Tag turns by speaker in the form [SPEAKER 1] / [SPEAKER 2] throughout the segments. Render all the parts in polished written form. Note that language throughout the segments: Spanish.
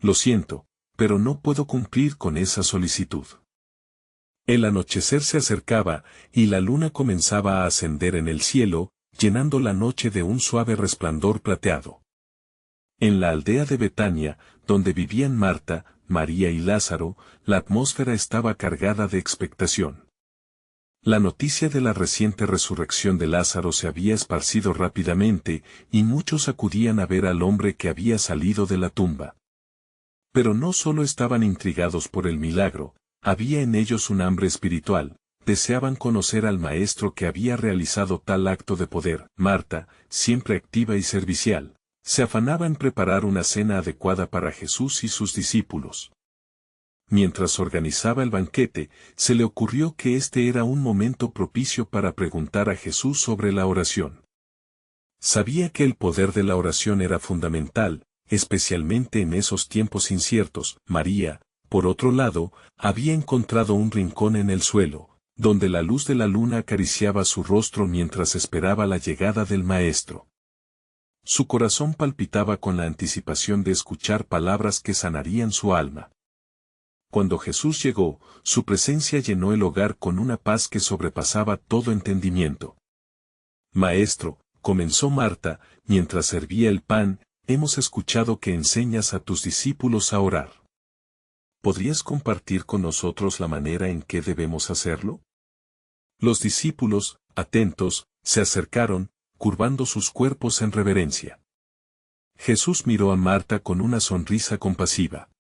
[SPEAKER 1] lo siento, pero no puedo cumplir con esa solicitud. El anochecer se acercaba, y la luna comenzaba a ascender en el cielo, llenando la noche de un suave resplandor plateado. En la aldea de Betania, donde vivían Marta, María y Lázaro, la atmósfera estaba cargada de expectación. La noticia de la reciente resurrección de Lázaro se había esparcido rápidamente, y muchos acudían a ver al hombre que había salido de la tumba. Pero no solo estaban intrigados por el milagro, había en ellos un hambre espiritual, deseaban conocer al Maestro que había realizado tal acto de poder. Marta, siempre activa y servicial, se afanaba en preparar una cena adecuada para Jesús y sus discípulos. Mientras organizaba el banquete, se le ocurrió que este era un momento propicio para preguntar a Jesús sobre la oración. Sabía que el poder de la oración era fundamental, especialmente en esos tiempos inciertos. María, por otro lado, había encontrado un rincón en el suelo, donde la luz de la luna acariciaba su rostro mientras esperaba la llegada del Maestro. Su corazón palpitaba con la anticipación de escuchar palabras que sanarían su alma. Cuando Jesús llegó, su presencia llenó el hogar con una paz que sobrepasaba todo entendimiento. Maestro, comenzó Marta, mientras servía el pan, hemos escuchado que enseñas a tus discípulos a orar. ¿Podrías compartir con nosotros la manera en que debemos hacerlo? Los discípulos, atentos, se acercaron, curvando sus cuerpos en reverencia. Jesús miró a Marta con una sonrisa compasiva.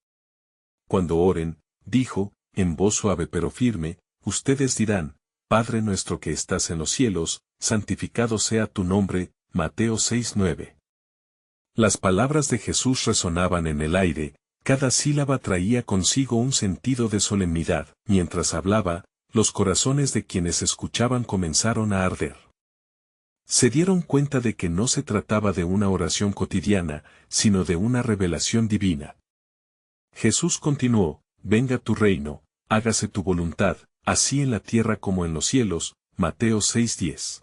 [SPEAKER 1] Cuando oren, dijo, en voz suave pero firme, ustedes dirán, Padre nuestro que estás en los cielos, santificado sea tu nombre. Mateo 6:9. Las palabras de Jesús resonaban en el aire, cada sílaba traía consigo un sentido de solemnidad. Mientras hablaba, los corazones de quienes escuchaban comenzaron a arder. Se dieron cuenta de que no se trataba de una oración cotidiana, sino de una revelación divina. Jesús continuó, venga tu reino, hágase tu voluntad, así en la tierra como en los cielos. Mateo 6:10.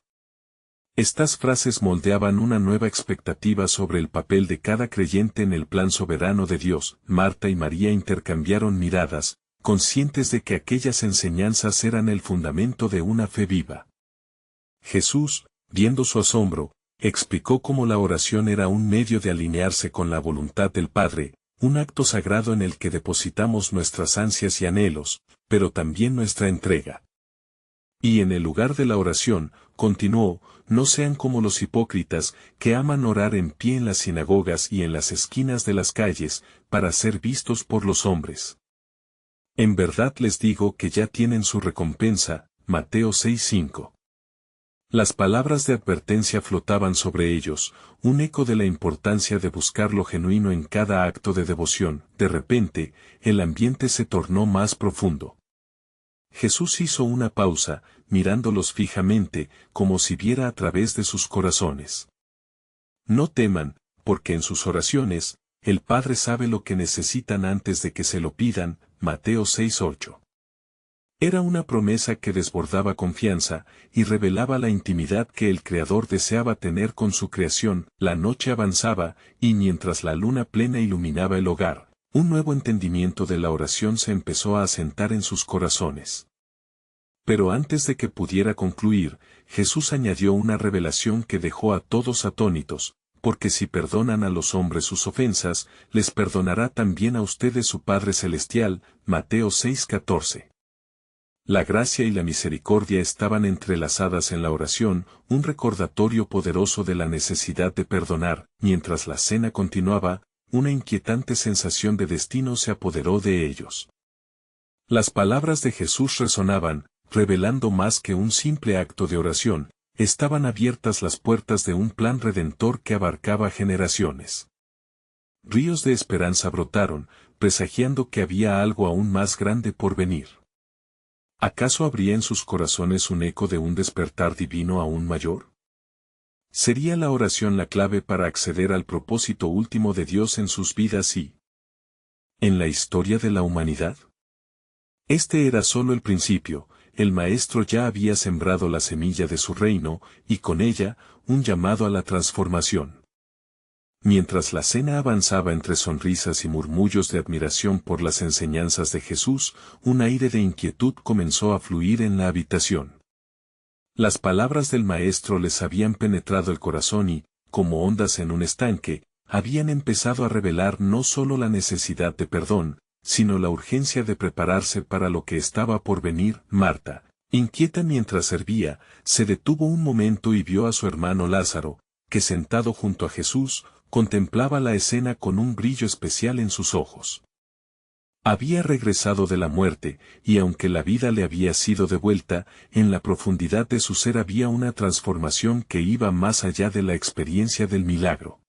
[SPEAKER 1] Estas frases moldeaban una nueva expectativa sobre el papel de cada creyente en el plan soberano de Dios. Marta y María intercambiaron miradas, conscientes de que aquellas enseñanzas eran el fundamento de una fe viva. Jesús, viendo su asombro, explicó cómo la oración era un medio de alinearse con la voluntad del Padre, un acto sagrado en el que depositamos nuestras ansias y anhelos, pero también nuestra entrega. Y en el lugar de la oración, continuó, no sean como los hipócritas, que aman orar en pie en las sinagogas y en las esquinas de las calles, para ser vistos por los hombres. En verdad les digo que ya tienen su recompensa. Mateo 6:5. Las palabras de advertencia flotaban sobre ellos, un eco de la importancia de buscar lo genuino en cada acto de devoción. De repente, el ambiente se tornó más profundo. Jesús hizo una pausa, mirándolos fijamente, como si viera a través de sus corazones. No teman, porque en sus oraciones, el Padre sabe lo que necesitan antes de que se lo pidan. Mateo 6:8. Era una promesa que desbordaba confianza, y revelaba la intimidad que el Creador deseaba tener con su creación. La noche avanzaba, y mientras la luna plena iluminaba el hogar, un nuevo entendimiento de la oración se empezó a asentar en sus corazones. Pero antes de que pudiera concluir, Jesús añadió una revelación que dejó a todos atónitos, porque si perdonan a los hombres sus ofensas, les perdonará también a ustedes su Padre Celestial. Mateo 6:14. La gracia y la misericordia estaban entrelazadas en la oración, un recordatorio poderoso de la necesidad de perdonar. Mientras la cena continuaba, una inquietante sensación de destino se apoderó de ellos. Las palabras de Jesús resonaban, revelando más que un simple acto de oración, estaban abiertas las puertas de un plan redentor que abarcaba generaciones. Ríos de esperanza brotaron, presagiando que había algo aún más grande por venir. ¿Acaso habría en sus corazones un eco de un despertar divino aún mayor? ¿Sería la oración la clave para acceder al propósito último de Dios en sus vidas y en la historia de la humanidad? Este era solo el principio. El Maestro ya había sembrado la semilla de su reino, y con ella, un llamado a la transformación. Mientras la cena avanzaba entre sonrisas y murmullos de admiración por las enseñanzas de Jesús, un aire de inquietud comenzó a fluir en la habitación. Las palabras del Maestro les habían penetrado el corazón y, como ondas en un estanque, habían empezado a revelar no solo la necesidad de perdón, sino la urgencia de prepararse para lo que estaba por venir. Marta, inquieta mientras servía, se detuvo un momento y vio a su hermano Lázaro, que sentado junto a Jesús, contemplaba la escena con un brillo especial en sus ojos. Había regresado de la muerte, y aunque la vida le había sido devuelta, en la profundidad de su ser había una transformación que iba más allá de la experiencia del milagro.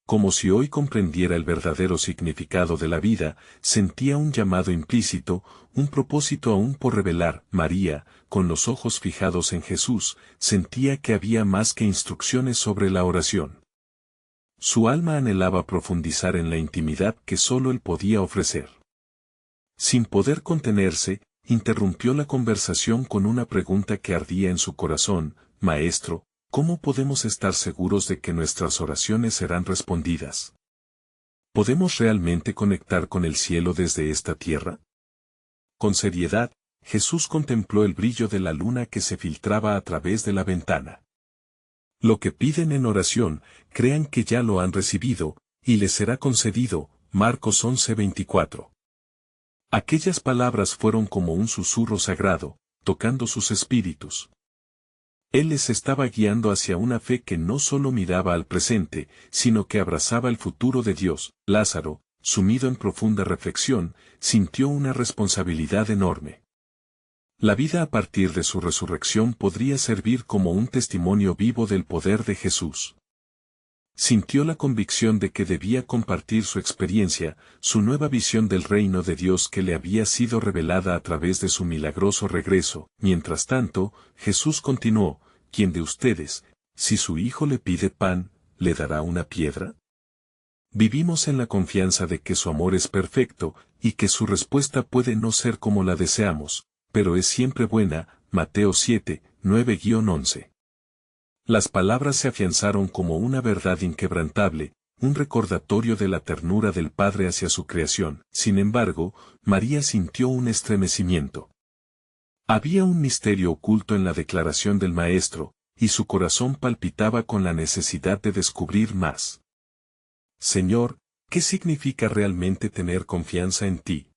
[SPEAKER 1] Como si hoy comprendiera el verdadero significado de la vida, sentía un llamado implícito, un propósito aún por revelar. María, con los ojos fijados en Jesús, sentía que había más que instrucciones sobre la oración. Su alma anhelaba profundizar en la intimidad que solo él podía ofrecer. Sin poder contenerse, interrumpió la conversación con una pregunta que ardía en su corazón: Maestro, ¿cómo podemos estar seguros de que nuestras oraciones serán respondidas? ¿Podemos realmente conectar con el cielo desde esta tierra? Con seriedad, Jesús contempló el brillo de la luna que se filtraba a través de la ventana. Lo que piden en oración, crean que ya lo han recibido, y les será concedido. Marcos 11:24. Aquellas palabras fueron como un susurro sagrado, tocando sus espíritus. Él les estaba guiando hacia una fe que no solo miraba al presente, sino que abrazaba el futuro de Dios. Lázaro, sumido en profunda reflexión, sintió una responsabilidad enorme. La vida a partir de su resurrección podría servir como un testimonio vivo del poder de Jesús. Sintió la convicción de que debía compartir su experiencia, su nueva visión del reino de Dios que le había sido revelada a través de su milagroso regreso. Mientras tanto, Jesús continuó: ¿Quién de ustedes, si su hijo le pide pan, le dará una piedra? Vivimos en la confianza de que su amor es perfecto, y que su respuesta puede no ser como la deseamos, pero es siempre buena. Mateo 7, 9-11. Las palabras se afianzaron como una verdad inquebrantable, un recordatorio de la ternura del Padre hacia su creación. Sin embargo, María sintió un estremecimiento. Había un misterio oculto en la declaración del Maestro, y su corazón palpitaba con la necesidad de descubrir más. Señor, ¿qué significa realmente tener confianza en ti?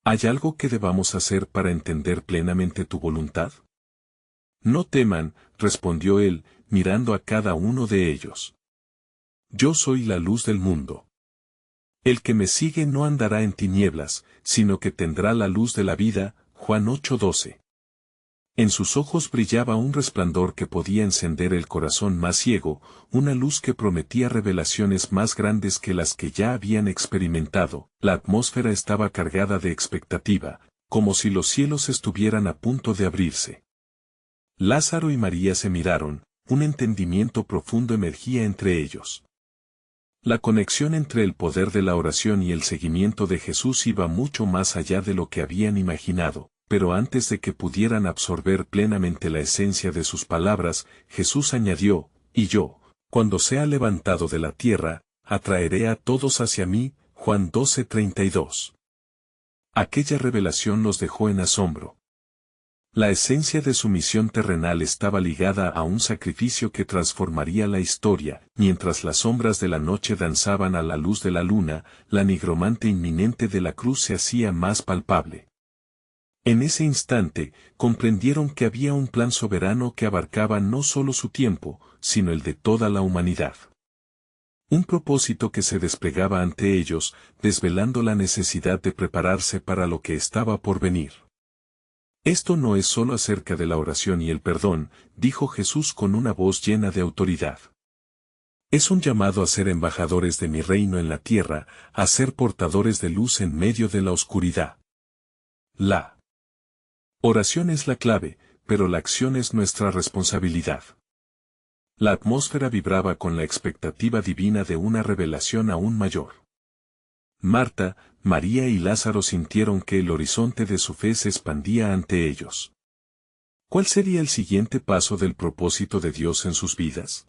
[SPEAKER 1] ¿Hay algo que debamos hacer para entender plenamente tu voluntad? No teman, respondió él, mirando a cada uno de ellos. Yo soy la luz del mundo. El que me sigue no andará en tinieblas, sino que tendrá la luz de la vida. Juan 8:12. En sus ojos brillaba un resplandor que podía encender el corazón más ciego, una luz que prometía revelaciones más grandes que las que ya habían experimentado. La atmósfera estaba cargada de expectativa, como si los cielos estuvieran a punto de abrirse. Lázaro y María se miraron, un entendimiento profundo emergía entre ellos. La conexión entre el poder de la oración y el seguimiento de Jesús iba mucho más allá de lo que habían imaginado, pero antes de que pudieran absorber plenamente la esencia de sus palabras, Jesús añadió: y yo, cuando sea levantado de la tierra, atraeré a todos hacia mí. Juan 12:32. Aquella revelación los dejó en asombro. La esencia de su misión terrenal estaba ligada a un sacrificio que transformaría la historia. Mientras las sombras de la noche danzaban a la luz de la luna, la nigromante inminente de la cruz se hacía más palpable. En ese instante, comprendieron que había un plan soberano que abarcaba no solo su tiempo, sino el de toda la humanidad. Un propósito que se desplegaba ante ellos, desvelando la necesidad de prepararse para lo que estaba por venir. Esto no es solo acerca de la oración y el perdón, dijo Jesús con una voz llena de autoridad. Es un llamado a ser embajadores de mi reino en la tierra, a ser portadores de luz en medio de la oscuridad. La oración es la clave, pero la acción es nuestra responsabilidad. La atmósfera vibraba con la expectativa divina de una revelación aún mayor. Marta, María y Lázaro sintieron que el horizonte de su fe se expandía ante ellos. ¿Cuál sería el siguiente paso del propósito de Dios en sus vidas?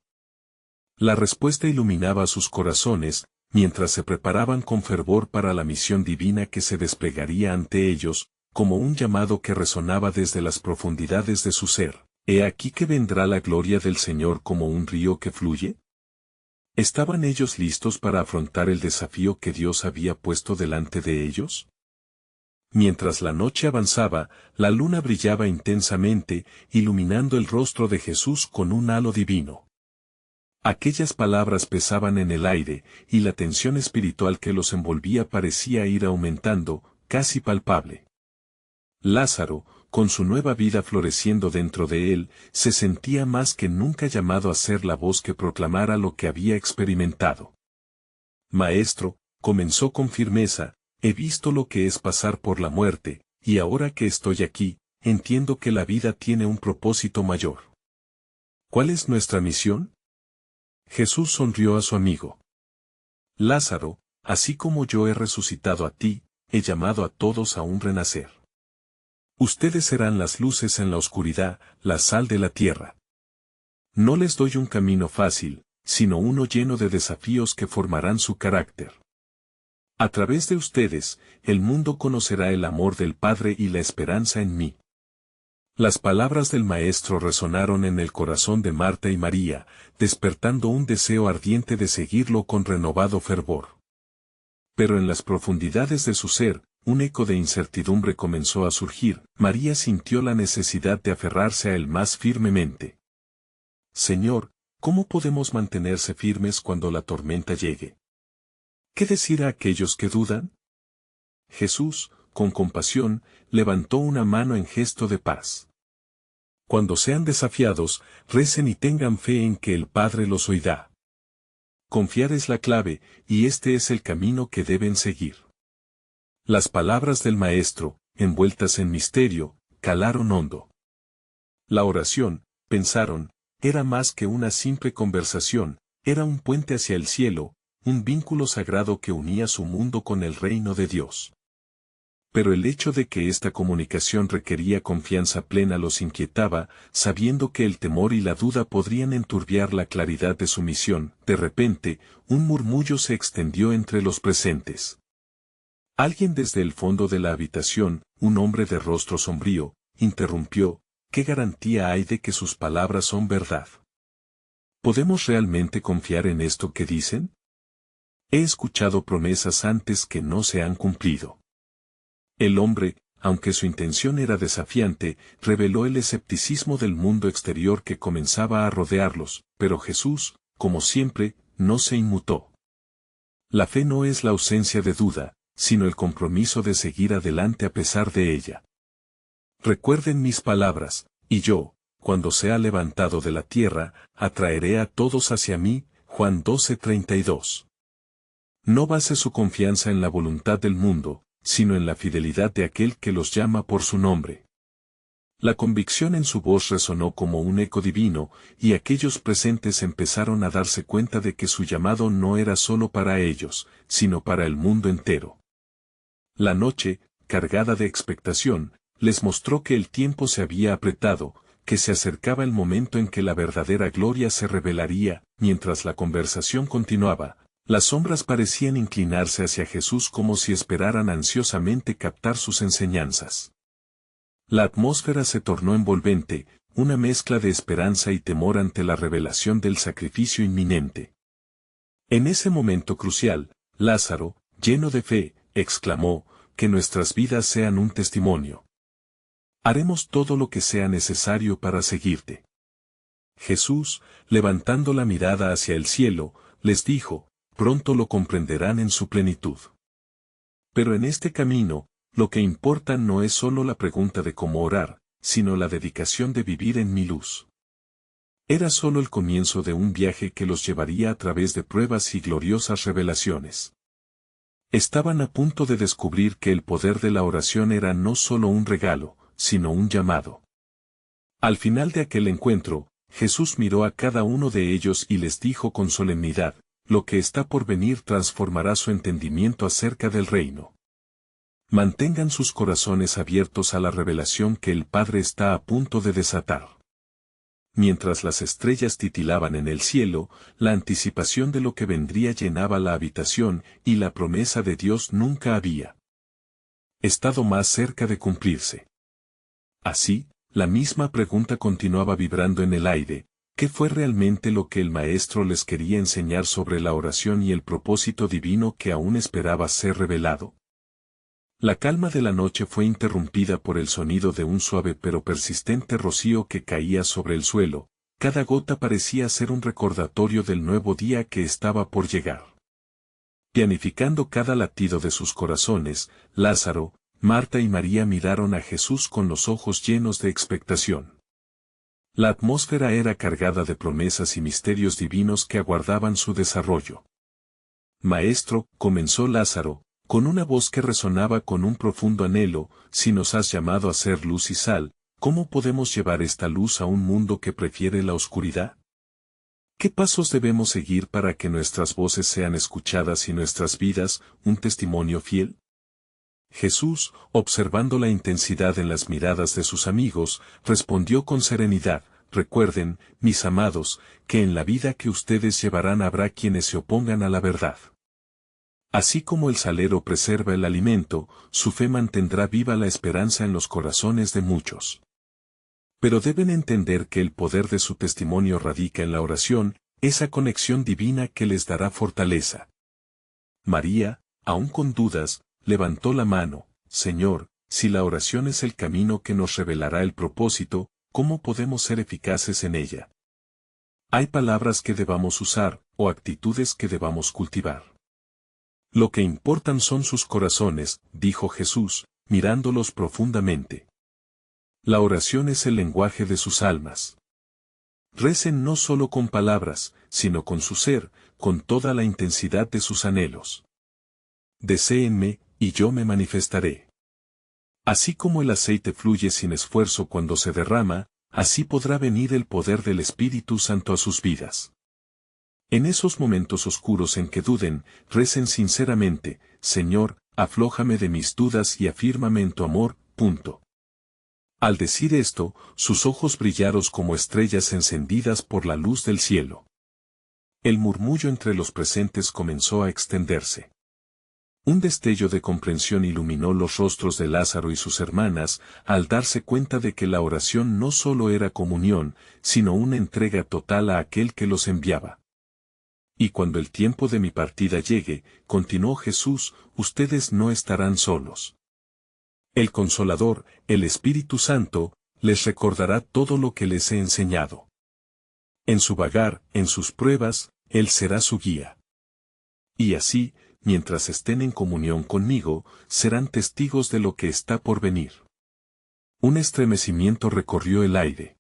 [SPEAKER 1] La respuesta iluminaba sus corazones, mientras se preparaban con fervor para la misión divina que se desplegaría ante ellos, como un llamado que resonaba desde las profundidades de su ser. ¿He aquí que vendrá la gloria del Señor como un río que fluye? ¿Estaban ellos listos para afrontar el desafío que Dios había puesto delante de ellos? Mientras la noche avanzaba, la luna brillaba intensamente, iluminando el rostro de Jesús con un halo divino. Aquellas palabras pesaban en el aire, y la tensión espiritual que los envolvía parecía ir aumentando, casi palpable. Lázaro, con su nueva vida floreciendo dentro de él, se sentía más que nunca llamado a ser la voz que proclamara lo que había experimentado. Maestro, comenzó con firmeza, he visto lo que es pasar por la muerte, y ahora que estoy aquí, entiendo que la vida tiene un propósito mayor. ¿Cuál es nuestra misión? Jesús sonrió a su amigo. Lázaro, así como yo he resucitado a ti, he llamado a todos a un renacer. Ustedes serán las luces en la oscuridad, la sal de la tierra. No les doy un camino fácil, sino uno lleno de desafíos que formarán su carácter. A través de ustedes, el mundo conocerá el amor del Padre y la esperanza en mí. Las palabras del Maestro resonaron en el corazón de Marta y María, despertando un deseo ardiente de seguirlo con renovado fervor. Pero en las profundidades de su ser, un eco de incertidumbre comenzó a surgir. María sintió la necesidad de aferrarse a él más firmemente. Señor, ¿cómo podemos mantenerse firmes cuando la tormenta llegue? ¿Qué decir a aquellos que dudan? Jesús, con compasión, levantó una mano en gesto de paz. Cuando sean desafiados, recen y tengan fe en que el Padre los oirá. Confiar es la clave, y este es el camino que deben seguir. Las palabras del Maestro, envueltas en misterio, calaron hondo. La oración, pensaron, era más que una simple conversación, era un puente hacia el cielo, un vínculo sagrado que unía su mundo con el reino de Dios. Pero el hecho de que esta comunicación requería confianza plena los inquietaba, sabiendo que el temor y la duda podrían enturbiar la claridad de su misión. De repente, un murmullo se extendió entre los presentes. Alguien desde el fondo de la habitación, un hombre de rostro sombrío, interrumpió: ¿qué garantía hay de que sus palabras son verdad? ¿Podemos realmente confiar en esto que dicen? He escuchado promesas antes que no se han cumplido. El hombre, aunque su intención era desafiante, reveló el escepticismo del mundo exterior que comenzaba a rodearlos, pero Jesús, como siempre, no se inmutó. La fe no es la ausencia de duda, sino el compromiso de seguir adelante a pesar de ella. Recuerden mis palabras, y yo, cuando sea levantado de la tierra, atraeré a todos hacia mí. Juan 12:32. No base su confianza en la voluntad del mundo, sino en la fidelidad de aquel que los llama por su nombre. La convicción en su voz resonó como un eco divino, y aquellos presentes empezaron a darse cuenta de que su llamado no era solo para ellos, sino para el mundo entero. La noche, cargada de expectación, les mostró que el tiempo se había apretado, que se acercaba el momento en que la verdadera gloria se revelaría. Mientras la conversación continuaba, las sombras parecían inclinarse hacia Jesús como si esperaran ansiosamente captar sus enseñanzas. La atmósfera se tornó envolvente, una mezcla de esperanza y temor ante la revelación del sacrificio inminente. En ese momento crucial, Lázaro, lleno de fe, exclamó: que nuestras vidas sean un testimonio. Haremos todo lo que sea necesario para seguirte. Jesús, levantando la mirada hacia el cielo, les dijo: pronto lo comprenderán en su plenitud. Pero en este camino, lo que importa no es solo la pregunta de cómo orar, sino la dedicación de vivir en mi luz. Era solo el comienzo de un viaje que los llevaría a través de pruebas y gloriosas revelaciones. Estaban a punto de descubrir que el poder de la oración era no solo un regalo, sino un llamado. Al final de aquel encuentro, Jesús miró a cada uno de ellos y les dijo con solemnidad: lo que está por venir transformará su entendimiento acerca del reino. Mantengan sus corazones abiertos a la revelación que el Padre está a punto de desatar. mientras las estrellas titilaban en el cielo, la anticipación de lo que vendría llenaba la habitación y la promesa de Dios nunca había estado más cerca de cumplirse. Así, la misma pregunta continuaba vibrando en el aire: ¿qué fue realmente lo que el Maestro les quería enseñar sobre la oración y el propósito divino que aún esperaba ser revelado? La calma de la noche fue interrumpida por el sonido de un suave pero persistente rocío que caía sobre el suelo. Cada gota parecía ser un recordatorio del nuevo día que estaba por llegar. Pianificando cada latido de sus corazones, Lázaro, Marta y María miraron a Jesús con los ojos llenos de expectación. La atmósfera era cargada de promesas y misterios divinos que aguardaban su desarrollo. Maestro, comenzó Lázaro, con una voz que resonaba con un profundo anhelo, si nos has llamado a ser luz y sal, ¿cómo podemos llevar esta luz a un mundo que prefiere la oscuridad? ¿Qué pasos debemos seguir para que nuestras voces sean escuchadas y nuestras vidas, un testimonio fiel? Jesús, observando la intensidad en las miradas de sus amigos, respondió con serenidad: recuerden, mis amados, que en la vida que ustedes llevarán habrá quienes se opongan a la verdad. Así como el salero preserva el alimento, su fe mantendrá viva la esperanza en los corazones de muchos. Pero deben entender que el poder de su testimonio radica en la oración, esa conexión divina que les dará fortaleza. María, aún con dudas, levantó la mano: Señor, si la oración es el camino que nos revelará el propósito, ¿cómo podemos ser eficaces en ella? Hay palabras que debamos usar, o actitudes que debamos cultivar. Lo que importan son sus corazones, dijo Jesús, mirándolos profundamente. La oración es el lenguaje de sus almas. Recen no solo con palabras, sino con su ser, con toda la intensidad de sus anhelos. Deséenme, y yo me manifestaré. Así como el aceite fluye sin esfuerzo cuando se derrama, así podrá venir el poder del Espíritu Santo a sus vidas. En esos momentos oscuros en que duden, recen sinceramente: Señor, aflójame de mis dudas y afírmame en tu amor. Al decir esto, sus ojos brillaron como estrellas encendidas por la luz del cielo. El murmullo entre los presentes comenzó a extenderse. Un destello de comprensión iluminó los rostros de Lázaro y sus hermanas, al darse cuenta de que la oración no solo era comunión, sino una entrega total a aquel que los enviaba. Y cuando el tiempo de mi partida llegue, continuó Jesús, ustedes no estarán solos. El Consolador, el Espíritu Santo, les recordará todo lo que les he enseñado. En su vagar, en sus pruebas, Él será su guía. Y así, mientras estén en comunión conmigo, serán testigos de lo que está por venir. Un estremecimiento recorrió el aire.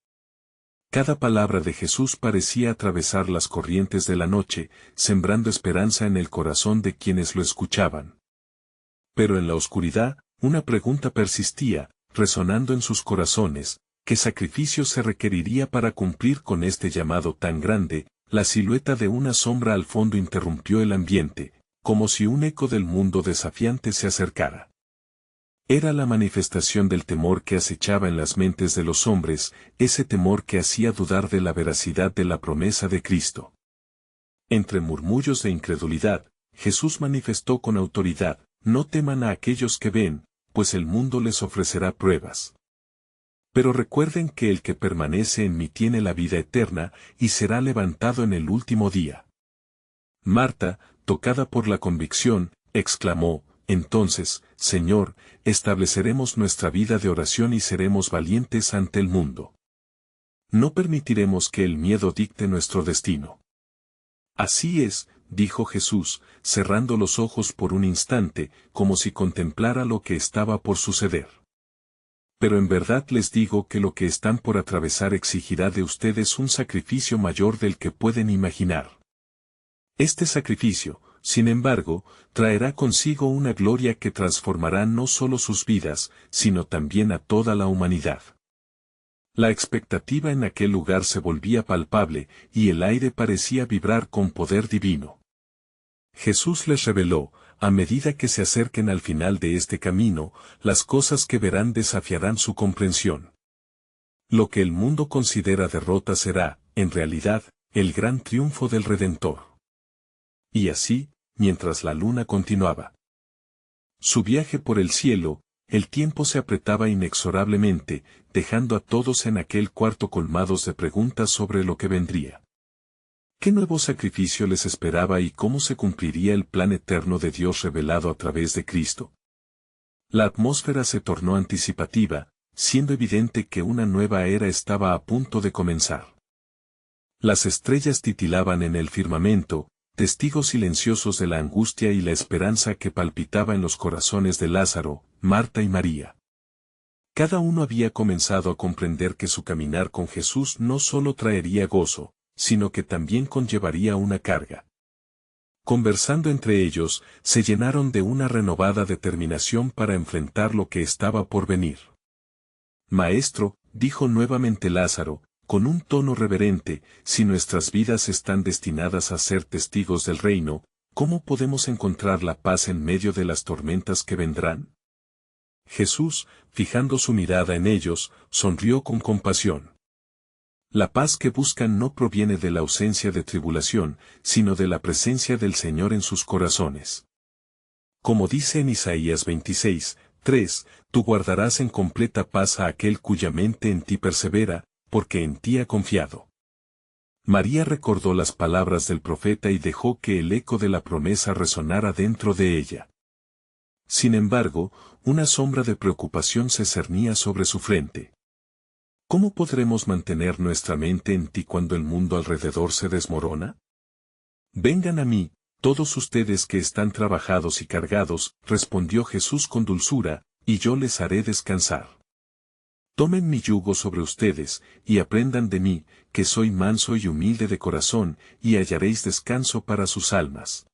[SPEAKER 1] Cada palabra de Jesús parecía atravesar las corrientes de la noche, sembrando esperanza en el corazón de quienes lo escuchaban. Pero en la oscuridad, una pregunta persistía, resonando en sus corazones: ¿qué sacrificio se requeriría para cumplir con este llamado tan grande? La silueta de una sombra al fondo interrumpió el ambiente, como si un eco del mundo desafiante se acercara. Era la manifestación del temor que acechaba en las mentes de los hombres, ese temor que hacía dudar de la veracidad de la promesa de Cristo. Entre murmullos de incredulidad, Jesús manifestó con autoridad: no teman a aquellos que ven, pues el mundo les ofrecerá pruebas. Pero recuerden que el que permanece en mí tiene la vida eterna, y será levantado en el último día. Marta, tocada por la convicción, exclamó: entonces, Señor, estableceremos nuestra vida de oración y seremos valientes ante el mundo. No permitiremos que el miedo dicte nuestro destino. Así es, dijo Jesús, cerrando los ojos por un instante, como si contemplara lo que estaba por suceder. Pero en verdad les digo que lo que están por atravesar exigirá de ustedes un sacrificio mayor del que pueden imaginar. Este sacrificio, sin embargo, traerá consigo una gloria que transformará no solo sus vidas, sino también a toda la humanidad. La expectativa en aquel lugar se volvía palpable, y el aire parecía vibrar con poder divino. Jesús les reveló: a medida que se acerquen al final de este camino, las cosas que verán desafiarán su comprensión. Lo que el mundo considera derrota será, en realidad, el gran triunfo del Redentor. Y así, mientras la luna continuaba su viaje por el cielo, el tiempo se apretaba inexorablemente, dejando a todos en aquel cuarto colmados de preguntas sobre lo que vendría. ¿Qué nuevo sacrificio les esperaba y cómo se cumpliría el plan eterno de Dios revelado a través de Cristo? La atmósfera se tornó anticipativa, siendo evidente que una nueva era estaba a punto de comenzar. Las estrellas titilaban en el firmamento, testigos silenciosos de la angustia y la esperanza que palpitaba en los corazones de Lázaro, Marta y María. Cada uno había comenzado a comprender que su caminar con Jesús no solo traería gozo, sino que también conllevaría una carga. Conversando entre ellos, se llenaron de una renovada determinación para enfrentar lo que estaba por venir. Maestro, dijo nuevamente Lázaro, con un tono reverente, si nuestras vidas están destinadas a ser testigos del reino, ¿cómo podemos encontrar la paz en medio de las tormentas que vendrán? Jesús, fijando su mirada en ellos, sonrió con compasión. La paz que buscan no proviene de la ausencia de tribulación, sino de la presencia del Señor en sus corazones. Como dice en Isaías 26:3, tú guardarás en completa paz a aquel cuya mente en ti persevera, porque en ti ha confiado. María recordó las palabras del profeta y dejó que el eco de la promesa resonara dentro de ella. Sin embargo, una sombra de preocupación se cernía sobre su frente. ¿Cómo podremos mantener nuestra mente en ti cuando el mundo alrededor se desmorona? Vengan a mí, todos ustedes que están trabajados y cargados, respondió Jesús con dulzura, y yo les haré descansar. Tomen mi yugo sobre ustedes, y aprendan de mí, que soy manso y humilde de corazón, y hallaréis descanso para sus almas.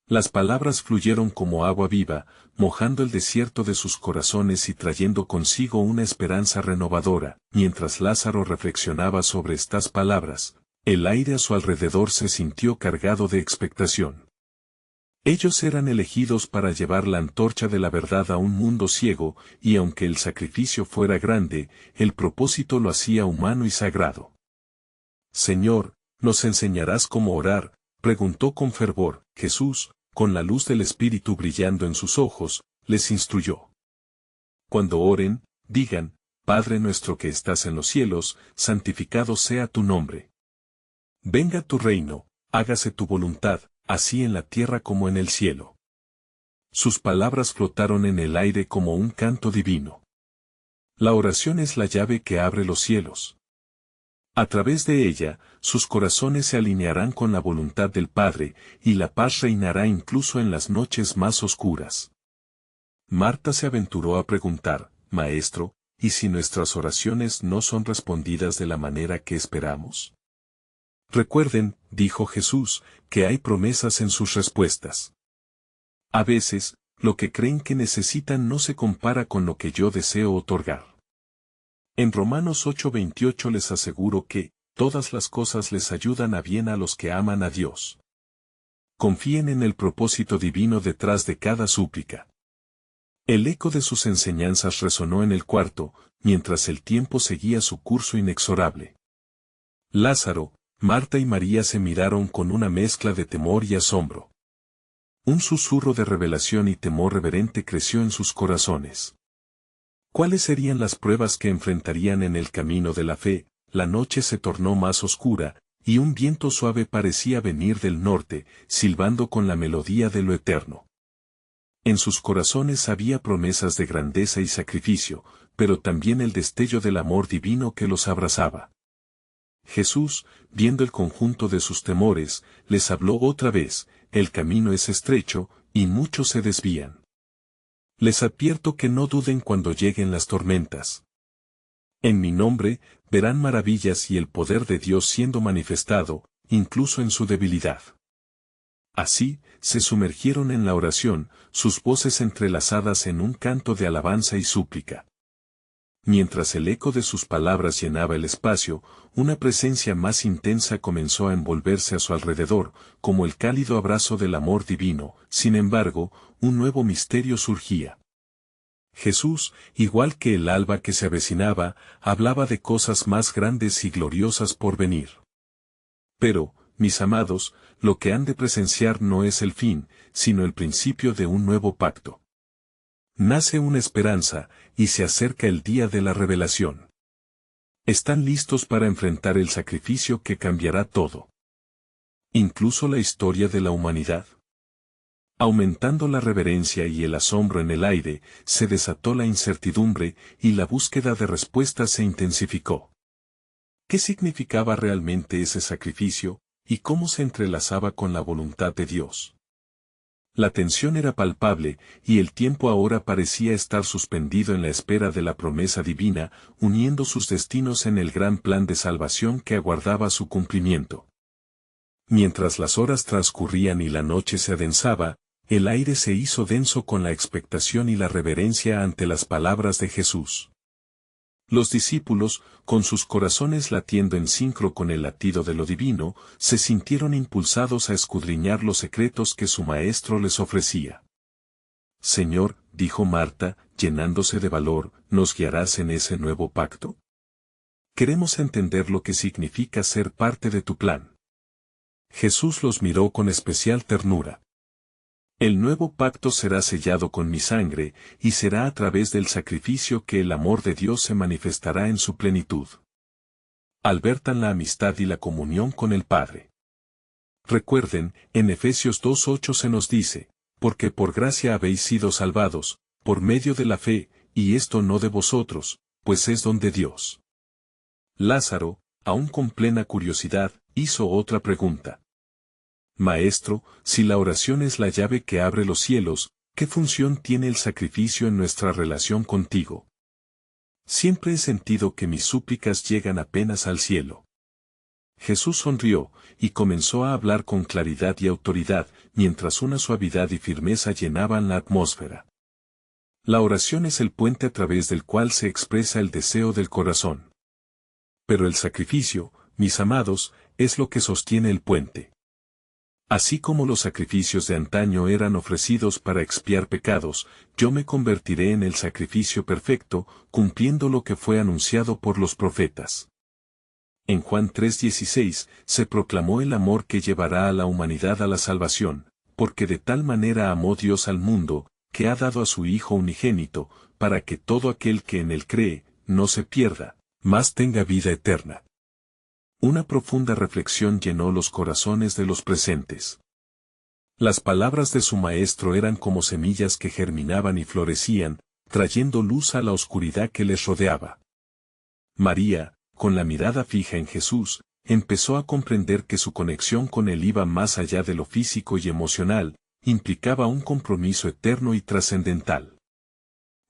[SPEAKER 1] Las palabras fluyeron como agua viva, mojando el desierto de sus corazones y trayendo consigo una esperanza renovadora. Mientras Lázaro reflexionaba sobre estas palabras, el aire a su alrededor se sintió cargado de expectación. Ellos eran elegidos para llevar la antorcha de la verdad a un mundo ciego, y aunque el sacrificio fuera grande, el propósito lo hacía humano y sagrado. Señor, ¿nos enseñarás cómo orar?, preguntó con fervor. Jesús, con la luz del Espíritu brillando en sus ojos, les instruyó. Cuando oren, digan, Padre nuestro que estás en los cielos, santificado sea tu nombre. Venga tu reino, hágase tu voluntad, así en la tierra como en el cielo. Sus palabras flotaron en el aire como un canto divino. La oración es la llave que abre los cielos. A través de ella, sus corazones se alinearán con la voluntad del Padre, y la paz reinará incluso en las noches más oscuras. Marta se aventuró a preguntar, Maestro, ¿y si nuestras oraciones no son respondidas de la manera que esperamos? Recuerden, dijo Jesús, que hay promesas en sus respuestas. A veces, lo que creen que necesitan no se compara con lo que yo deseo otorgar. En Romanos 8:28 les aseguro que, todas las cosas les ayudan a bien a los que aman a Dios. Confíen en el propósito divino detrás de cada súplica. El eco de sus enseñanzas resonó en el cuarto, mientras el tiempo seguía su curso inexorable. Lázaro, Marta y María se miraron con una mezcla de temor y asombro. Un susurro de revelación y temor reverente creció en sus corazones. ¿Cuáles serían las pruebas que enfrentarían en el camino de la fe? La noche se tornó más oscura, y un viento suave parecía venir del norte, silbando con la melodía de lo eterno. En sus corazones había promesas de grandeza y sacrificio, pero también el destello del amor divino que los abrazaba. Jesús, viendo el conjunto de sus temores, les habló otra vez, el camino es estrecho, y muchos se desvían. Les advierto que no duden cuando lleguen las tormentas. En mi nombre, verán maravillas y el poder de Dios siendo manifestado, incluso en su debilidad. Así, se sumergieron en la oración, sus voces entrelazadas en un canto de alabanza y súplica. Mientras el eco de sus palabras llenaba el espacio, una presencia más intensa comenzó a envolverse a su alrededor, como el cálido abrazo del amor divino. Sin embargo, un nuevo misterio surgía. Jesús, igual que el alba que se avecinaba, hablaba de cosas más grandes y gloriosas por venir. Pero, mis amados, lo que han de presenciar no es el fin, sino el principio de un nuevo pacto. Nace una esperanza, y se acerca el día de la revelación. ¿Están listos para enfrentar el sacrificio que cambiará todo? Incluso la historia de la humanidad. Aumentando la reverencia y el asombro en el aire, se desató la incertidumbre y la búsqueda de respuestas se intensificó. ¿Qué significaba realmente ese sacrificio, y cómo se entrelazaba con la voluntad de Dios? La tensión era palpable, y el tiempo ahora parecía estar suspendido en la espera de la promesa divina, uniendo sus destinos en el gran plan de salvación que aguardaba su cumplimiento. Mientras las horas transcurrían y la noche se adensaba, el aire se hizo denso con la expectación y la reverencia ante las palabras de Jesús. Los discípulos, con sus corazones latiendo en sincro con el latido de lo divino, se sintieron impulsados a escudriñar los secretos que su Maestro les ofrecía. Señor, dijo Marta, llenándose de valor, ¿nos guiarás en ese nuevo pacto? Queremos entender lo que significa ser parte de tu plan. Jesús los miró con especial ternura. El nuevo pacto será sellado con mi sangre, y será a través del sacrificio que el amor de Dios se manifestará en su plenitud. Albertan la amistad y la comunión con el Padre. Recuerden, en Efesios 2:8 se nos dice, porque por gracia habéis sido salvados, por medio de la fe, y esto no de vosotros, pues es don de Dios. Lázaro, aún con plena curiosidad, hizo otra pregunta. Maestro, si la oración es la llave que abre los cielos, ¿qué función tiene el sacrificio en nuestra relación contigo? Siempre he sentido que mis súplicas llegan apenas al cielo. Jesús sonrió, y comenzó a hablar con claridad y autoridad, mientras una suavidad y firmeza llenaban la atmósfera. La oración es el puente a través del cual se expresa el deseo del corazón. Pero el sacrificio, mis amados, es lo que sostiene el puente. Así como los sacrificios de antaño eran ofrecidos para expiar pecados, yo me convertiré en el sacrificio perfecto, cumpliendo lo que fue anunciado por los profetas. En Juan 3:16, se proclamó el amor que llevará a la humanidad a la salvación, porque de tal manera amó Dios al mundo, que ha dado a su Hijo unigénito, para que todo aquel que en él cree, no se pierda, mas tenga vida eterna. Una profunda reflexión llenó los corazones de los presentes. Las palabras de su Maestro eran como semillas que germinaban y florecían, trayendo luz a la oscuridad que les rodeaba. María, con la mirada fija en Jesús, empezó a comprender que su conexión con él iba más allá de lo físico y emocional, implicaba un compromiso eterno y trascendental.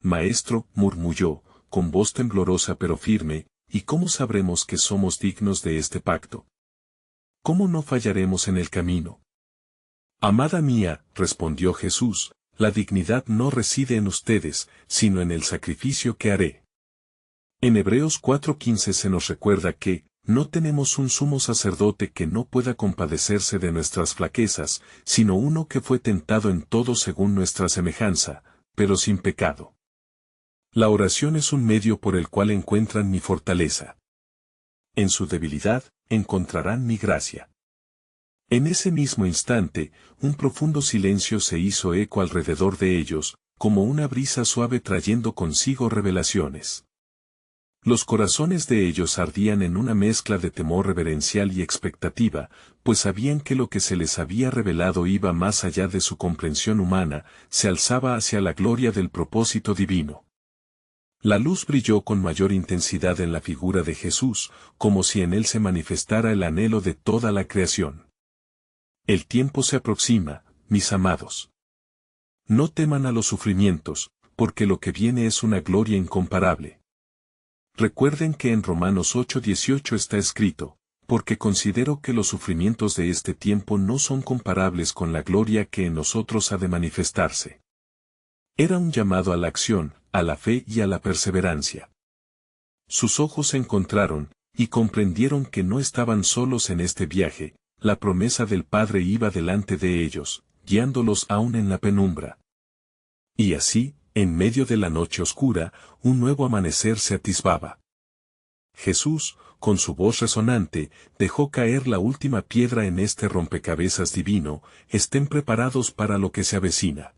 [SPEAKER 1] Maestro, murmuró, con voz temblorosa pero firme, ¿y cómo sabremos que somos dignos de este pacto? ¿Cómo no fallaremos en el camino? Amada mía, respondió Jesús, la dignidad no reside en ustedes, sino en el sacrificio que haré. En Hebreos 4:15 se nos recuerda que, no tenemos un sumo sacerdote que no pueda compadecerse de nuestras flaquezas, sino uno que fue tentado en todo según nuestra semejanza, pero sin pecado. La oración es un medio por el cual encuentran mi fortaleza. En su debilidad, encontrarán mi gracia. En ese mismo instante, un profundo silencio se hizo eco alrededor de ellos, como una brisa suave trayendo consigo revelaciones. Los corazones de ellos ardían en una mezcla de temor reverencial y expectativa, pues sabían que lo que se les había revelado iba más allá de su comprensión humana, se alzaba hacia la gloria del propósito divino. La luz brilló con mayor intensidad en la figura de Jesús, como si en él se manifestara el anhelo de toda la creación. El tiempo se aproxima, mis amados. No teman a los sufrimientos, porque lo que viene es una gloria incomparable. Recuerden que en Romanos 8:18 está escrito, porque considero que los sufrimientos de este tiempo no son comparables con la gloria que en nosotros ha de manifestarse. Era un llamado a la acción, a la fe y a la perseverancia. Sus ojos se encontraron, y comprendieron que no estaban solos en este viaje, la promesa del Padre iba delante de ellos, guiándolos aún en la penumbra. Y así, En medio de la noche oscura, un nuevo amanecer se atisbaba. Jesús, con su voz resonante, dejó caer la última piedra en este rompecabezas divino. Estén preparados para lo que se avecina.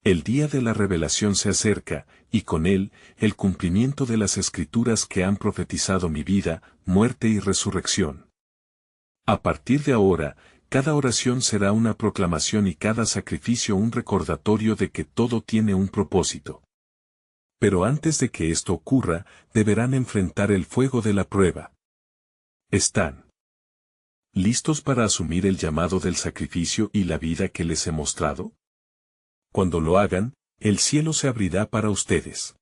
[SPEAKER 1] El día de la revelación se acerca, y con él, el cumplimiento de las escrituras que han profetizado mi vida, muerte y resurrección. A partir de ahora, cada oración será una proclamación y cada sacrificio un recordatorio de que todo tiene un propósito. Pero antes de que esto ocurra, deberán enfrentar el fuego de la prueba. ¿Están listos para asumir el llamado del sacrificio y la vida que les he mostrado? Cuando lo hagan, el cielo se abrirá para ustedes.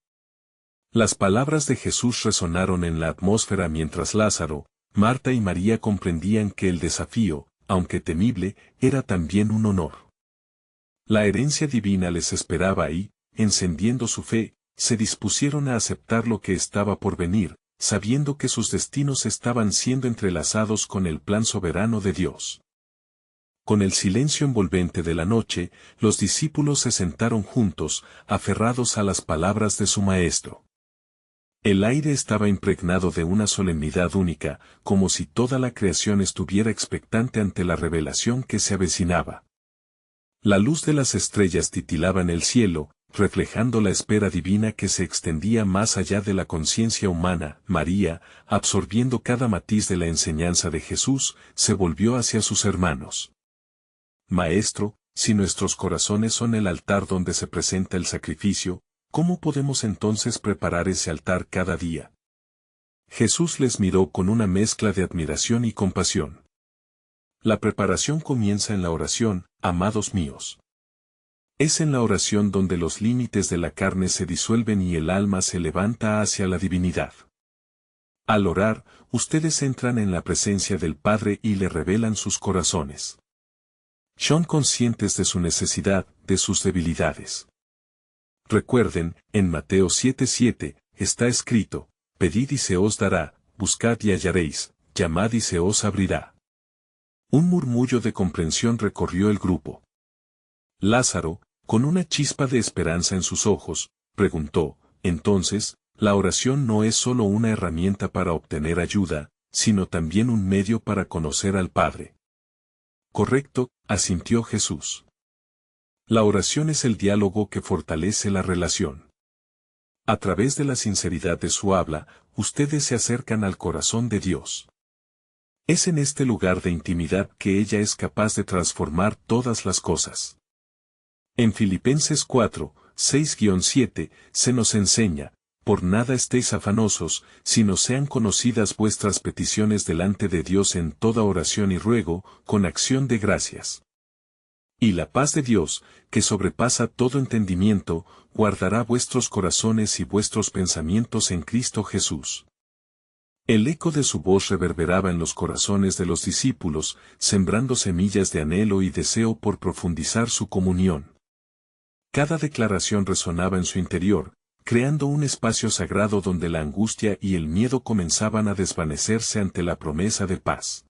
[SPEAKER 1] Las palabras de Jesús resonaron en la atmósfera mientras Lázaro, Marta y María comprendían que el desafío, aunque temible, era también un honor. La herencia divina les esperaba y, encendiendo su fe, se dispusieron a aceptar lo que estaba por venir, sabiendo que sus destinos estaban siendo entrelazados con el plan soberano de Dios. Con el silencio envolvente de la noche, los discípulos se sentaron juntos, aferrados a las palabras de su maestro. El aire estaba impregnado de una solemnidad única, como si toda la creación estuviera expectante ante la revelación que se avecinaba. La luz de las estrellas titilaba en el cielo, reflejando la espera divina que se extendía más allá de la conciencia humana. María, absorbiendo cada matiz de la enseñanza de Jesús, se volvió hacia sus hermanos. Maestro, si nuestros corazones son el altar donde se presenta el sacrificio, ¿cómo podemos entonces preparar ese altar cada día? Jesús les miró con una mezcla de admiración y compasión. La preparación comienza en la oración, amados míos. Es en la oración donde los límites de la carne se disuelven y el alma se levanta hacia la divinidad. Al orar, ustedes entran en la presencia del Padre y le revelan sus corazones. Son conscientes de su necesidad, de sus debilidades. Recuerden, en Mateo 7:7, está escrito, pedid y se os dará, buscad y hallaréis, llamad y se os abrirá. Un murmullo de comprensión recorrió el grupo. Lázaro, con una chispa de esperanza en sus ojos, preguntó, entonces, la oración no es solo una herramienta para obtener ayuda, sino también un medio para conocer al Padre. Correcto, asintió Jesús. La oración es el diálogo que fortalece la relación. A través de la sinceridad de su habla, ustedes se acercan al corazón de Dios. Es en este lugar de intimidad que ella es capaz de transformar todas las cosas. En Filipenses 4, 6-7, se nos enseña, por nada estéis afanosos, sino sean conocidas vuestras peticiones delante de Dios en toda oración y ruego, con acción de gracias. Y la paz de Dios, que sobrepasa todo entendimiento, guardará vuestros corazones y vuestros pensamientos en Cristo Jesús. El eco de su voz reverberaba en los corazones de los discípulos, sembrando semillas de anhelo y deseo por profundizar su comunión. Cada declaración resonaba en su interior, creando un espacio sagrado donde la angustia y el miedo comenzaban a desvanecerse ante la promesa de paz.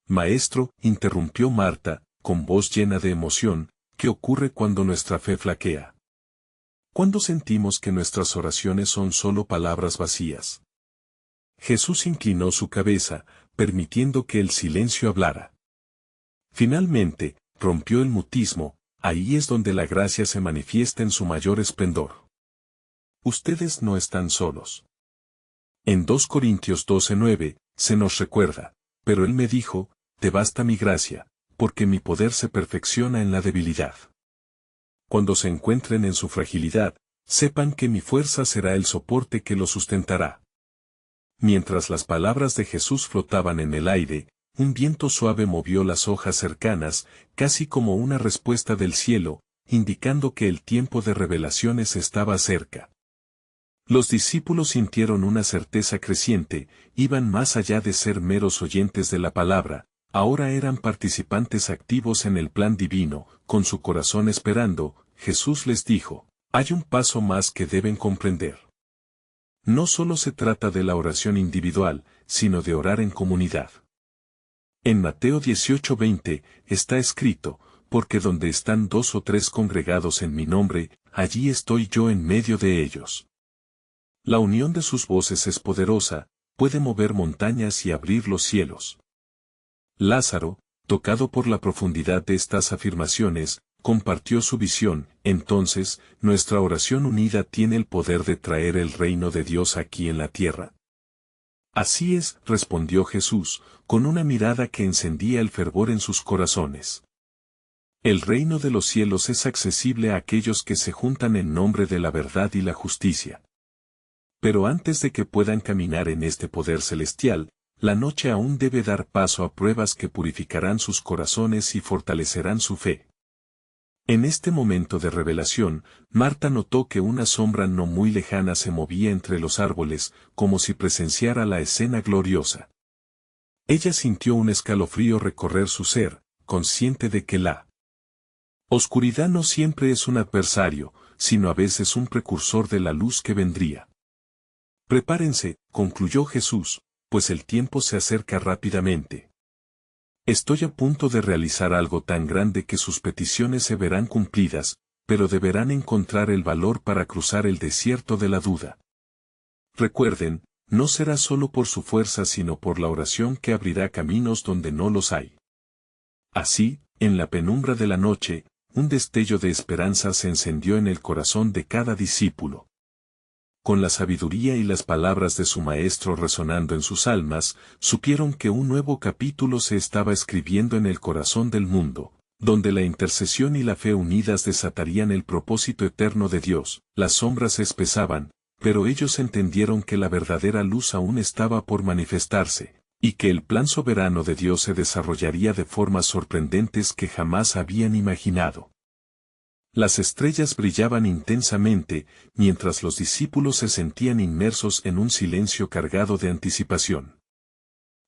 [SPEAKER 1] Maestro, interrumpió Marta, con voz llena de emoción, ¿qué ocurre cuando nuestra fe flaquea? ¿Cuándo sentimos que nuestras oraciones son solo palabras vacías? Jesús inclinó su cabeza, permitiendo que el silencio hablara. Finalmente, rompió el mutismo, ahí es donde la gracia se manifiesta en su mayor esplendor. Ustedes no están solos. En 2 Corintios 12:9, se nos recuerda, pero Él me dijo, te basta mi gracia, porque mi poder se perfecciona en la debilidad. Cuando se encuentren en su fragilidad, sepan que mi fuerza será el soporte que lo sustentará. Mientras las palabras de Jesús flotaban en el aire, un viento suave movió las hojas cercanas, casi como una respuesta del cielo, indicando que el tiempo de revelaciones estaba cerca. Los discípulos sintieron una certeza creciente, iban más allá de ser meros oyentes de la palabra, ahora eran participantes activos en el plan divino, con su corazón esperando. Jesús les dijo, hay un paso más que deben comprender. No solo se trata de la oración individual, sino de orar en comunidad. En Mateo 18:20, está escrito, porque donde están 2 o 3 congregados en mi nombre, allí estoy yo en medio de ellos. La unión de sus voces es poderosa, puede mover montañas y abrir los cielos. Lázaro, tocado por la profundidad de estas afirmaciones, compartió su visión. Entonces, nuestra oración unida tiene el poder de traer el reino de Dios aquí en la tierra. Así es, respondió Jesús, con una mirada que encendía el fervor en sus corazones. El reino de los cielos es accesible a aquellos que se juntan en nombre de la verdad y la justicia. Pero antes de que puedan caminar en este poder celestial, la noche aún debe dar paso a pruebas que purificarán sus corazones y fortalecerán su fe. En este momento de revelación, Marta notó que una sombra no muy lejana se movía entre los árboles, como si presenciara la escena gloriosa. Ella sintió un escalofrío recorrer su ser, consciente de que la oscuridad no siempre es un adversario, sino a veces un precursor de la luz que vendría. Prepárense, concluyó Jesús, pues el tiempo se acerca rápidamente. Estoy a punto de realizar algo tan grande que sus peticiones se verán cumplidas, pero deberán encontrar el valor para cruzar el desierto de la duda. Recuerden, no será solo por su fuerza sino por la oración que abrirá caminos donde no los hay. Así, en la penumbra de la noche, un destello de esperanza se encendió en el corazón de cada discípulo. Con la sabiduría y las palabras de su maestro resonando en sus almas, supieron que un nuevo capítulo se estaba escribiendo en el corazón del mundo, donde la intercesión y la fe unidas desatarían el propósito eterno de Dios. Las sombras se espesaban, pero ellos entendieron que la verdadera luz aún estaba por manifestarse, y que el plan soberano de Dios se desarrollaría de formas sorprendentes que jamás habían imaginado. Las estrellas brillaban intensamente, mientras los discípulos se sentían inmersos en un silencio cargado de anticipación.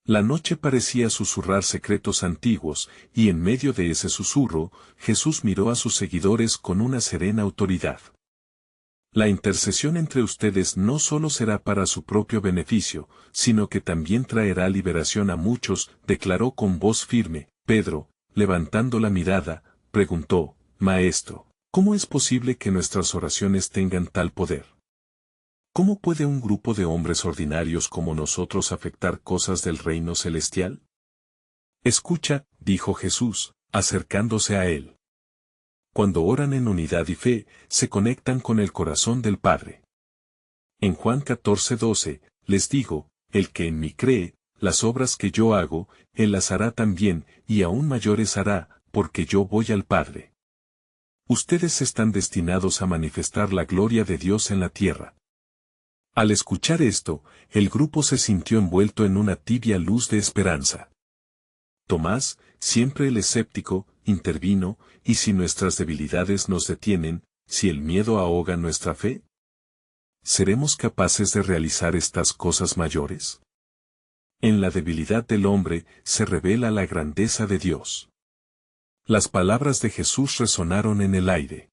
[SPEAKER 1] La noche parecía susurrar secretos antiguos, y en medio de ese susurro, Jesús miró a sus seguidores con una serena autoridad. La intercesión entre ustedes no solo será para su propio beneficio, sino que también traerá liberación a muchos, declaró con voz firme. Pedro, levantando la mirada, preguntó, Maestro, ¿cómo es posible que nuestras oraciones tengan tal poder? ¿Cómo puede un grupo de hombres ordinarios como nosotros afectar cosas del reino celestial? Escucha, dijo Jesús, acercándose a él. Cuando oran en unidad y fe, se conectan con el corazón del Padre. En Juan 14:12, les digo, el que en mí cree, las obras que yo hago, él las hará también, y aún mayores hará, porque yo voy al Padre. Ustedes están destinados a manifestar la gloria de Dios en la tierra. Al escuchar esto, el grupo se sintió envuelto en una tibia luz de esperanza. Tomás, siempre el escéptico, intervino, ¿y si nuestras debilidades nos detienen, si el miedo ahoga nuestra fe? ¿Seremos capaces de realizar estas cosas mayores? En la debilidad del hombre se revela la grandeza de Dios. Las palabras de Jesús resonaron en el aire.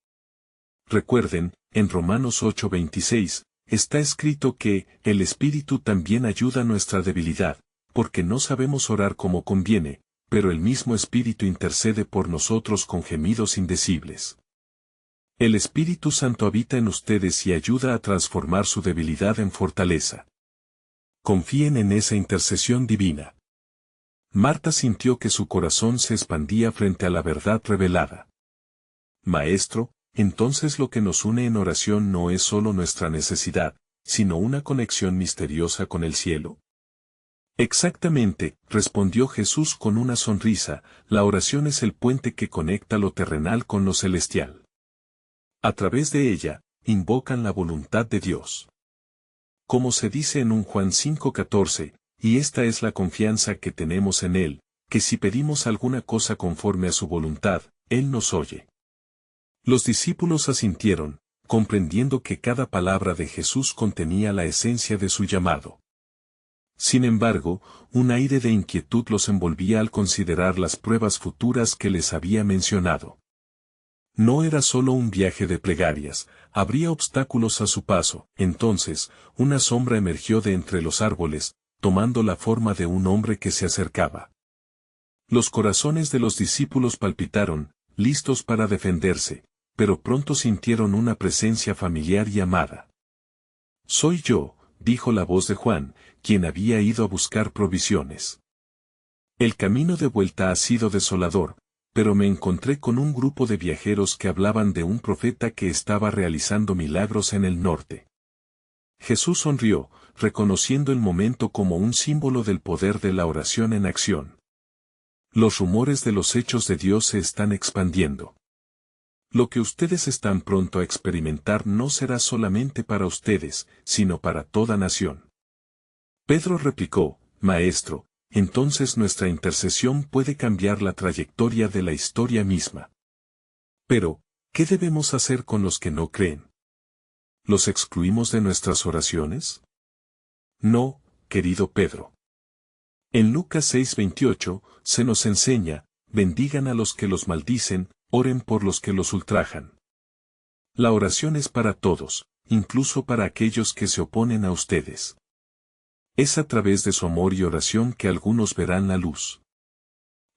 [SPEAKER 1] Recuerden, en Romanos 8:26, está escrito que el Espíritu también ayuda a nuestra debilidad, porque no sabemos orar como conviene, pero el mismo Espíritu intercede por nosotros con gemidos indecibles. El Espíritu Santo habita en ustedes y ayuda a transformar su debilidad en fortaleza. Confíen en esa intercesión divina. Marta sintió que su corazón se expandía frente a la verdad revelada. Maestro, entonces lo que nos une en oración no es solo nuestra necesidad, sino una conexión misteriosa con el cielo. Exactamente, respondió Jesús con una sonrisa, la oración es el puente que conecta lo terrenal con lo celestial. A través de ella, invocan la voluntad de Dios. Como se dice en un Juan 5:14, y esta es la confianza que tenemos en Él, que si pedimos alguna cosa conforme a su voluntad, Él nos oye. Los discípulos asintieron, comprendiendo que cada palabra de Jesús contenía la esencia de su llamado. Sin embargo, un aire de inquietud los envolvía al considerar las pruebas futuras que les había mencionado. No era solo un viaje de plegarias, habría obstáculos a su paso. Entonces, una sombra emergió de entre los árboles, tomando la forma de un hombre que se acercaba. Los corazones de los discípulos palpitaron, listos para defenderse, pero pronto sintieron una presencia familiar y amada. «Soy yo», dijo la voz de Juan, quien había ido a buscar provisiones. «El camino de vuelta ha sido desolador, pero me encontré con un grupo de viajeros que hablaban de un profeta que estaba realizando milagros en el norte». Jesús sonrió, reconociendo el momento como un símbolo del poder de la oración en acción. Los rumores de los hechos de Dios se están expandiendo. Lo que ustedes están pronto a experimentar no será solamente para ustedes, sino para toda nación. Pedro replicó, «Maestro, entonces nuestra intercesión puede cambiar la trayectoria de la historia misma». Pero, ¿qué debemos hacer con los que no creen? ¿Los excluimos de nuestras oraciones? No, querido Pedro. En Lucas 6:28, se nos enseña, bendigan a los que los maldicen, oren por los que los ultrajan. La oración es para todos, incluso para aquellos que se oponen a ustedes. Es a través de su amor y oración que algunos verán la luz.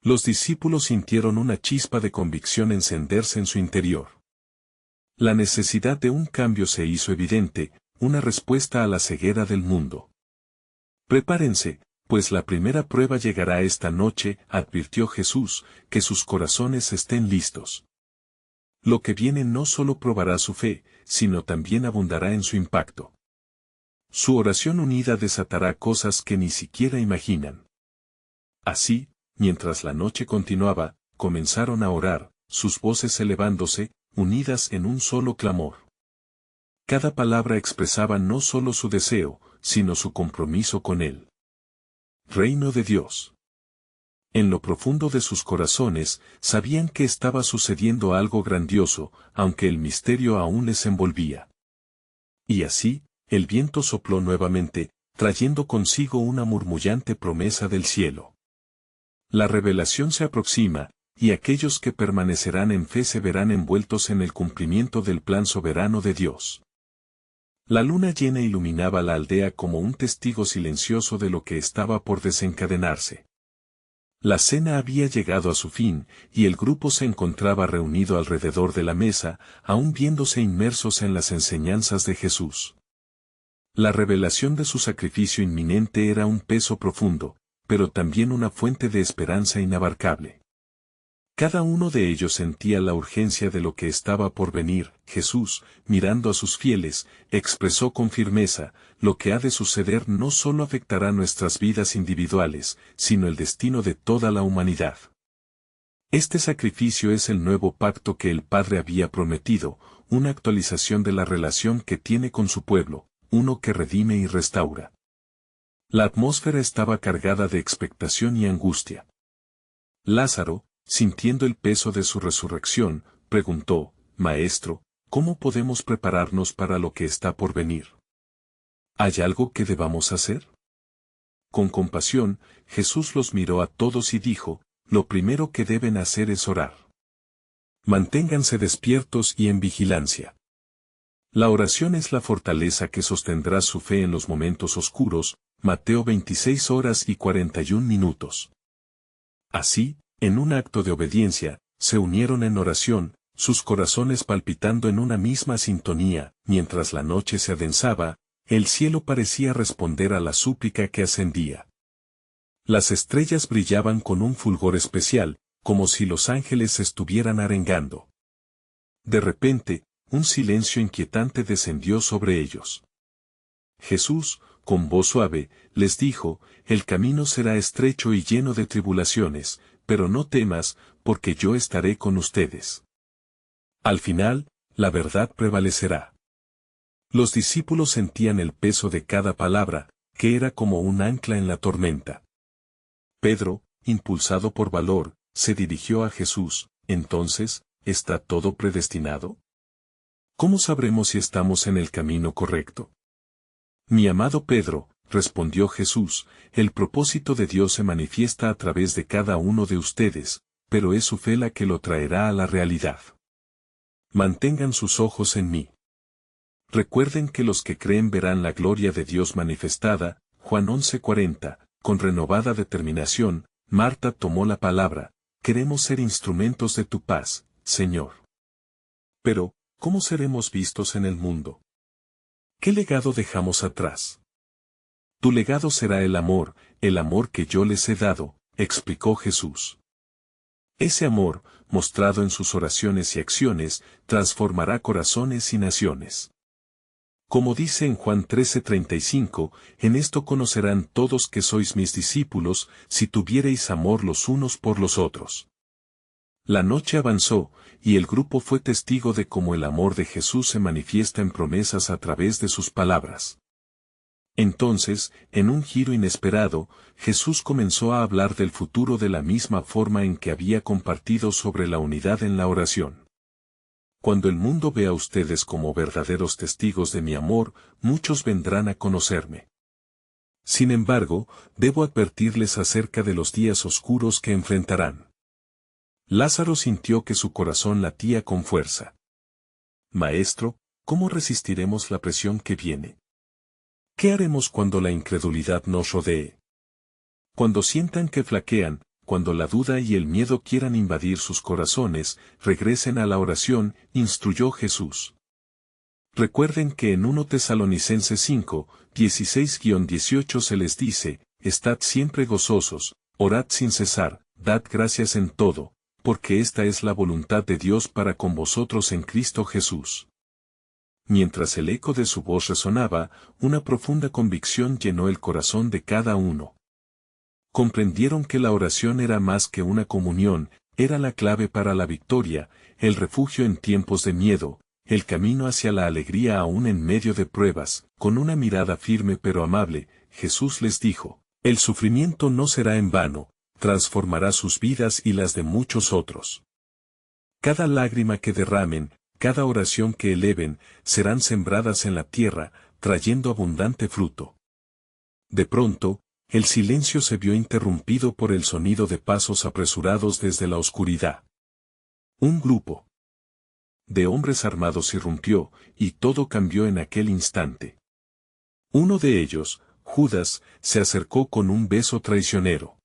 [SPEAKER 1] Los discípulos sintieron una chispa de convicción encenderse en su interior. La necesidad de un cambio se hizo evidente, una respuesta a la ceguera del mundo. Prepárense, pues la primera prueba llegará esta noche, advirtió Jesús, que sus corazones estén listos. Lo que viene no solo probará su fe, sino también abundará en su impacto. Su oración unida desatará cosas que ni siquiera imaginan. Así, mientras la noche continuaba, comenzaron a orar, sus voces elevándose, unidas en un solo clamor. Cada palabra expresaba no solo su deseo, sino su compromiso con él. Reino de Dios. En lo profundo de sus corazones, sabían que estaba sucediendo algo grandioso, aunque el misterio aún les envolvía. Y así, el viento sopló nuevamente, trayendo consigo una murmullante promesa del cielo. La revelación se aproxima, y aquellos que permanecerán en fe se verán envueltos en el cumplimiento del plan soberano de Dios. La luna llena iluminaba la aldea como un testigo silencioso de lo que estaba por desencadenarse. La cena había llegado a su fin, y el grupo se encontraba reunido alrededor de la mesa, aún viéndose inmersos en las enseñanzas de Jesús. La revelación de su sacrificio inminente era un peso profundo, pero también una fuente de esperanza inabarcable. Cada uno de ellos sentía la urgencia de lo que estaba por venir. Jesús, mirando a sus fieles, expresó con firmeza, lo que ha de suceder no solo afectará nuestras vidas individuales, sino el destino de toda la humanidad. Este sacrificio es el nuevo pacto que el Padre había prometido, una actualización de la relación que tiene con su pueblo, uno que redime y restaura. La atmósfera estaba cargada de expectación y angustia. Lázaro, sintiendo el peso de su resurrección, preguntó, «Maestro, ¿cómo podemos prepararnos para lo que está por venir? ¿Hay algo que debamos hacer?» Con compasión, Jesús los miró a todos y dijo, «Lo primero que deben hacer es orar. Manténganse despiertos y en vigilancia». La oración es la fortaleza que sostendrá su fe en los momentos oscuros. Mateo 26:41. Así, en un acto de obediencia, se unieron en oración, sus corazones palpitando en una misma sintonía. Mientras la noche se adensaba, el cielo parecía responder a la súplica que ascendía. Las estrellas brillaban con un fulgor especial, como si los ángeles estuvieran arengando. De repente, un silencio inquietante descendió sobre ellos. Jesús, con voz suave, les dijo, «El camino será estrecho y lleno de tribulaciones, pero no temas, porque yo estaré con ustedes». Al final, la verdad prevalecerá. Los discípulos sentían el peso de cada palabra, que era como un ancla en la tormenta. Pedro, impulsado por valor, se dirigió a Jesús. «Entonces, ¿está todo predestinado? ¿Cómo sabremos si estamos en el camino correcto?» «Mi amado Pedro», respondió Jesús, «el propósito de Dios se manifiesta a través de cada uno de ustedes, pero es su fe la que lo traerá a la realidad. Mantengan sus ojos en mí. Recuerden que los que creen verán la gloria de Dios manifestada». Juan 11:40, con renovada determinación, Marta tomó la palabra, «Queremos ser instrumentos de tu paz, Señor. Pero, ¿cómo seremos vistos en el mundo? ¿Qué legado dejamos atrás? Tu legado será el amor que yo les he dado, explicó Jesús. Ese amor, mostrado en sus oraciones y acciones, transformará corazones y naciones. Como dice en Juan 13:35, en esto conocerán todos que sois mis discípulos, si tuviereis amor los unos por los otros. La noche avanzó, y el grupo fue testigo de cómo el amor de Jesús se manifiesta en promesas a través de sus palabras. Entonces, en un giro inesperado, Jesús comenzó a hablar del futuro de la misma forma en que había compartido sobre la unidad en la oración. Cuando el mundo vea a ustedes como verdaderos testigos de mi amor, muchos vendrán a conocerme. Sin embargo, debo advertirles acerca de los días oscuros que enfrentarán. Lázaro sintió que su corazón latía con fuerza. Maestro, ¿cómo resistiremos la presión que viene? ¿Qué haremos cuando la incredulidad nos rodee? Cuando sientan que flaquean, cuando la duda y el miedo quieran invadir sus corazones, regresen a la oración, instruyó Jesús. Recuerden que en 1 Tesalonicenses 5, 16-18 se les dice, estad siempre gozosos, orad sin cesar, dad gracias en todo, porque esta es la voluntad de Dios para con vosotros en Cristo Jesús. Mientras el eco de su voz resonaba, una profunda convicción llenó el corazón de cada uno. Comprendieron que la oración era más que una comunión, era la clave para la victoria, el refugio en tiempos de miedo, el camino hacia la alegría aún en medio de pruebas. Con una mirada firme pero amable, Jesús les dijo, el sufrimiento no será en vano, transformará sus vidas y las de muchos otros. Cada lágrima que derramen, cada oración que eleven, serán sembradas en la tierra, trayendo abundante fruto. De pronto, el silencio se vio interrumpido por el sonido de pasos apresurados desde la oscuridad. Un grupo de hombres armados irrumpió, y todo cambió en aquel instante. Uno de ellos, Judas, se acercó con un beso traicionero.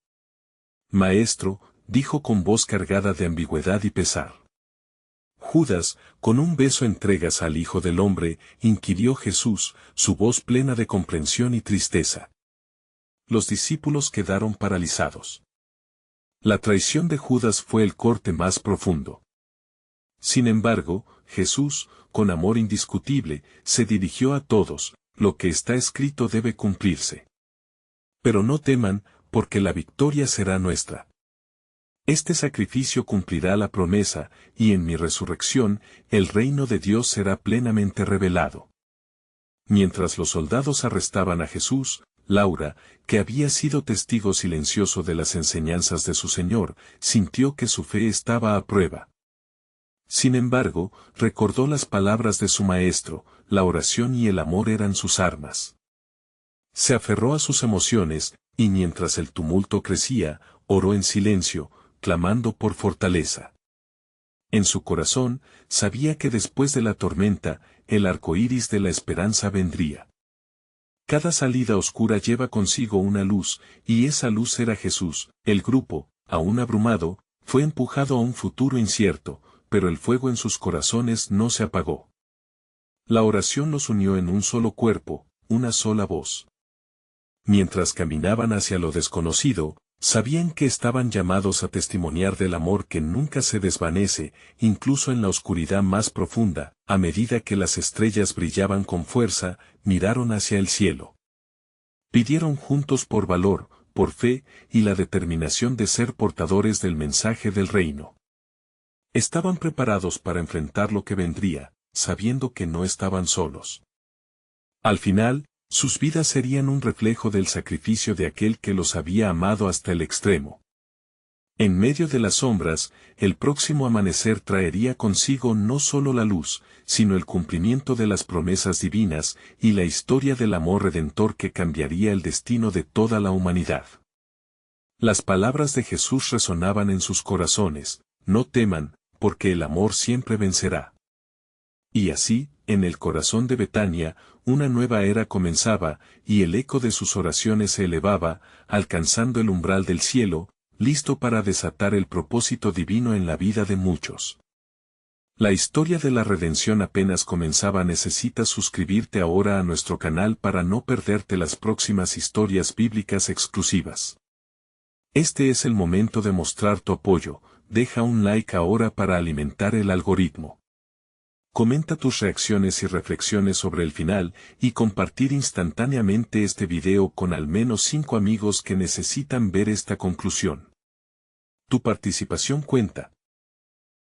[SPEAKER 1] Maestro, dijo con voz cargada de ambigüedad y pesar. Judas, con un beso entregas al Hijo del Hombre, inquirió Jesús, su voz plena de comprensión y tristeza. Los discípulos quedaron paralizados. La traición de Judas fue el corte más profundo. Sin embargo, Jesús, con amor indiscutible, se dirigió a todos, lo que está escrito debe cumplirse. Pero no teman, porque la victoria será nuestra. Este sacrificio cumplirá la promesa, y en mi resurrección, el reino de Dios será plenamente revelado. Mientras los soldados arrestaban a Jesús, Laura, que había sido testigo silencioso de las enseñanzas de su Señor, sintió que su fe estaba a prueba. Sin embargo, recordó las palabras de su Maestro, la oración y el amor eran sus armas. Se aferró a sus emociones, y mientras el tumulto crecía, oró en silencio, clamando por fortaleza. En su corazón, sabía que después de la tormenta, el arco iris de la esperanza vendría. Cada salida oscura lleva consigo una luz, y esa luz era Jesús. El grupo, aún abrumado, fue empujado a un futuro incierto, pero el fuego en sus corazones no se apagó. La oración los unió en un solo cuerpo, una sola voz. Mientras caminaban hacia lo desconocido, sabían que estaban llamados a testimoniar del amor que nunca se desvanece, incluso en la oscuridad más profunda. A medida que las estrellas brillaban con fuerza, miraron hacia el cielo. Pidieron juntos por valor, por fe, y la determinación de ser portadores del mensaje del reino. Estaban preparados para enfrentar lo que vendría, sabiendo que no estaban solos. Al final, sus vidas serían un reflejo del sacrificio de aquel que los había amado hasta el extremo. En medio de las sombras, el próximo amanecer traería consigo no solo la luz, sino el cumplimiento de las promesas divinas y la historia del amor redentor que cambiaría el destino de toda la humanidad. Las palabras de Jesús resonaban en sus corazones, no teman, porque el amor siempre vencerá. Y así, en el corazón de Betania, una nueva era comenzaba, y el eco de sus oraciones se elevaba, alcanzando el umbral del cielo, listo para desatar el propósito divino en la vida de muchos. La historia de la redención apenas comenzaba. Necesitas suscribirte ahora a nuestro canal para no perderte las próximas historias bíblicas exclusivas. Este es el momento de mostrar tu apoyo. Deja un like ahora para alimentar el algoritmo. Comenta tus reacciones y reflexiones sobre el final y compartir instantáneamente este video con al menos 5 amigos que necesitan ver esta conclusión. Tu participación cuenta,